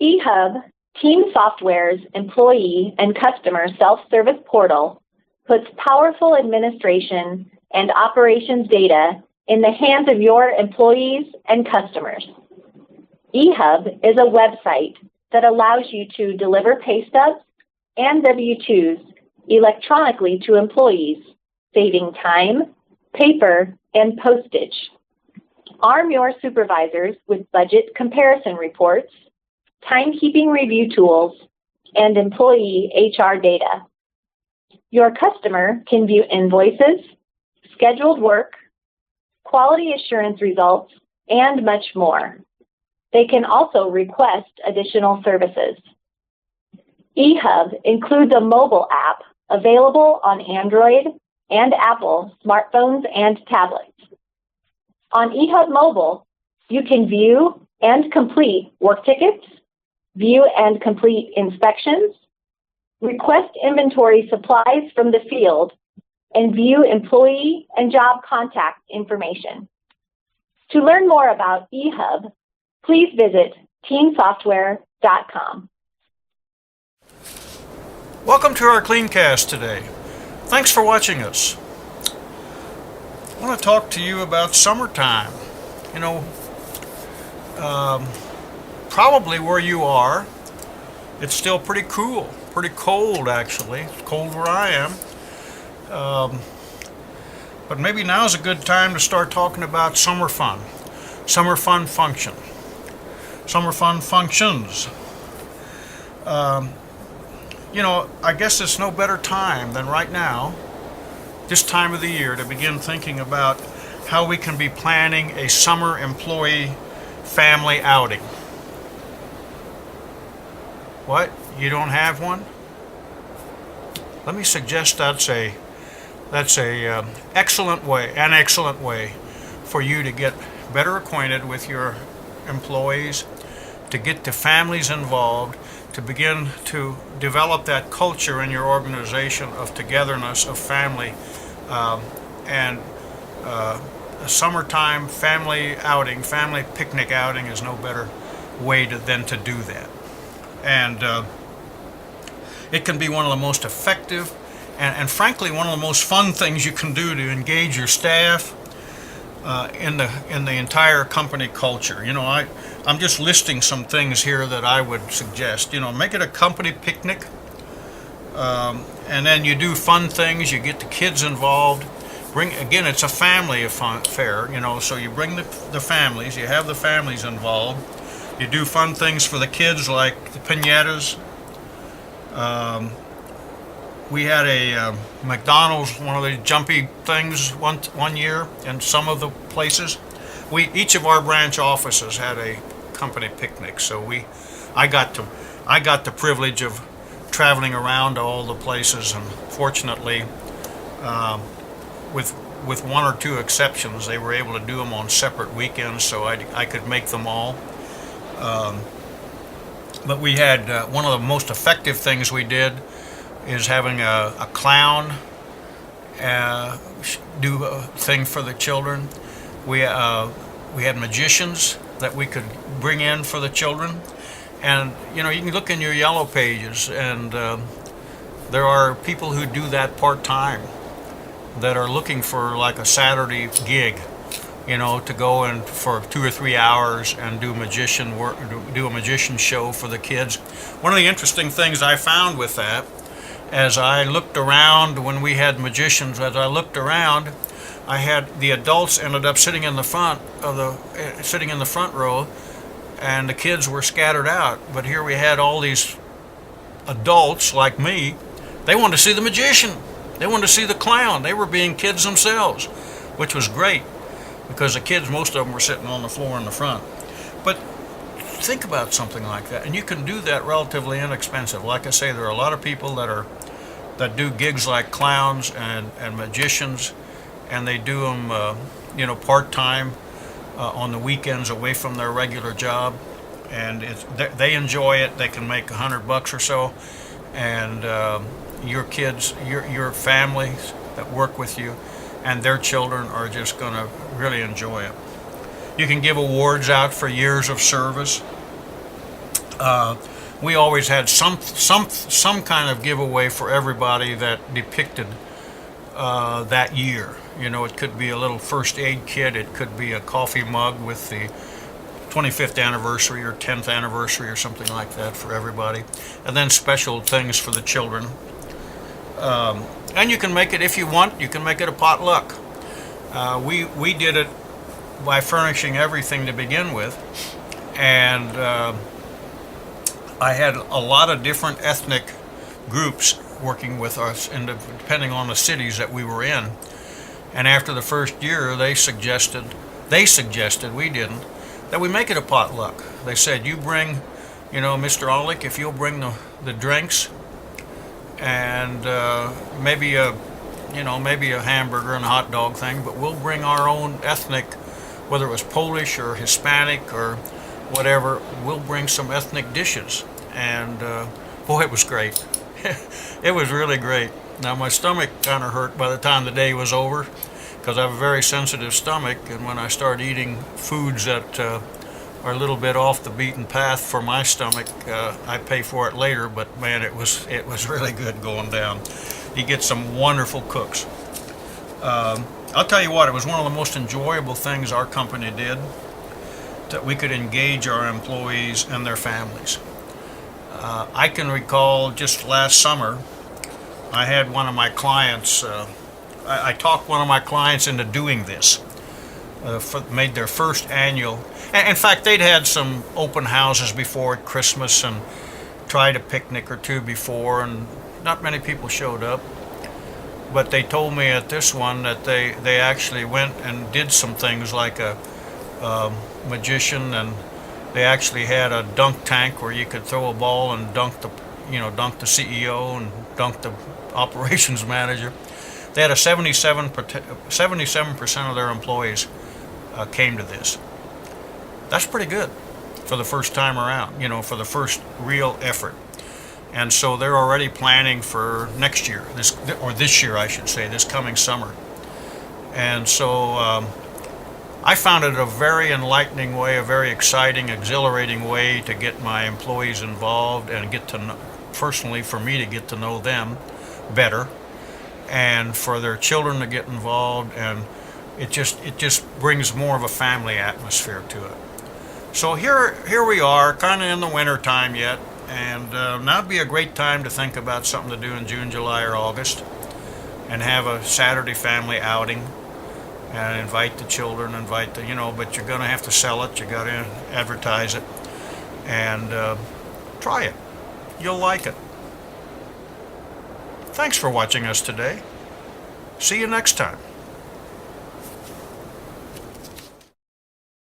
eHub, Team Software's employee and customer self-service portal, puts powerful administration and operations data in the hands of your employees and customers. eHub is a website that allows you to deliver pay stubs and W-2s electronically to employees, saving time, paper, and postage. Arm your supervisors with budget comparison reports, timekeeping review tools, and employee HR data. Your customer can view invoices, scheduled work, quality assurance results, and much more. They can also request additional services. eHub includes a mobile app available on Android and Apple smartphones and tablets. On eHub Mobile, you can view and complete work tickets, view and complete inspections, request inventory supplies from the field, and view employee and job contact information. To learn more about eHub, please visit teamsoftware.com. Welcome to our Cleancast today. Thanks for watching us. I want to talk to you about summertime. You know, probably where you are, it's still pretty cool, pretty cold actually. It's cold where I am. But maybe now's a good time to start talking about summer fun function, summer fun functions. You know, I guess it's no better time than right now, this time of the year, to begin thinking about how we can be planning a summer employee family outing. What? You don't have one? Let me suggest that's an excellent way for you to get better acquainted with your employees, to get the families involved, to begin to develop that culture in your organization of togetherness, of family, and a summertime family outing, family picnic outing is no better way than to do that. And it can be one of the most effective and frankly one of the most fun things you can do to engage your staff in the entire company culture. You know, I'm just listing some things here that I would suggest. You know, make it a company picnic, and then you do fun things. You get the kids involved. Again, it's a family affair. You know, so you bring the families. You have the families involved. You do fun things for the kids like the piñatas. We had a McDonald's, one of the jumpy things one year in some of the places. Each of our branch offices had a company picnic, so I got the privilege of traveling around to all the places, and fortunately, with one or two exceptions, they were able to do them on separate weekends, so I could make them all. But we had one of the most effective things we did is having a clown do a thing for the children. We had magicians that we could bring in for the children, and you know, you can look in your yellow pages, and there are people who do that part-time that are looking for like a Saturday gig, you know, to go in for 2 or 3 hours and do magician work, do a magician show for the kids. One of the interesting things I found with that, as I looked around when we had magicians, I had the adults ended up sitting in the front row, and the kids were scattered out. But here we had all these adults like me. They wanted to see the magician. They wanted to see the clown. They were being kids themselves, which was great because the kids, most of them, were sitting on the floor in the front. But think about something like that, and you can do that relatively inexpensive. Like I say, there are a lot of people that do gigs like clowns and magicians, and they do them, you know, part-time on the weekends away from their regular job, and they enjoy it. They can make $100 or so, and your kids, your families that work with you, and their children are just going to really enjoy it. You can give awards out for years of service. we always had some kind of giveaway for everybody that depicted that year. You know, it could be a little first aid kit, it could be a coffee mug with the 25th anniversary or 10th anniversary or something like that for everybody, and then special things for the children. And you can make it, if you want, you can make it a potluck. We did it by furnishing everything to begin with, and I had a lot of different ethnic groups working with us, depending on the cities that we were in. And after the first year, they suggested, we didn't, that we make it a potluck. They said, you bring, you know, Mr. Olick, if you'll bring the drinks and maybe a hamburger and a hot dog thing, but we'll bring our own ethnic, whether it was Polish or Hispanic or whatever, we'll bring some ethnic dishes. And boy, it was great. It was really great. Now my stomach kind of hurt by the time the day was over, because I have a very sensitive stomach, and when I start eating foods that are a little bit off the beaten path for my stomach, I pay for it later. But man, it was really good going down. You get some wonderful cooks. I'll tell you what, it was one of the most enjoyable things our company did, that we could engage our employees and their families. I can recall just last summer, I had one of my clients, I talked one of my clients into doing this, made their first annual, and in fact they'd had some open houses before at Christmas and tried a picnic or two before, and not many people showed up. But they told me at this one that they actually went and did some things like a magician, and they actually had a dunk tank where you could throw a ball and dunk the CEO and dunk the operations manager. They had 77% of their employees came to this. That's pretty good for the first time around, you know, for the first real effort. And so they're already planning for next year, this year I should say, this coming summer. And so I found it a very enlightening way, a very exciting, exhilarating way to get my employees involved and get to know, personally for me to get to know them better, and for their children to get involved, and it just brings more of a family atmosphere to it. So here we are, kind of in the winter time yet, and now would be a great time to think about something to do in June, July, or August, and have a Saturday family outing, and invite the children, but you're going to have to sell it, you got to advertise it, and try it. You'll like it. Thanks for watching us today. See you next time.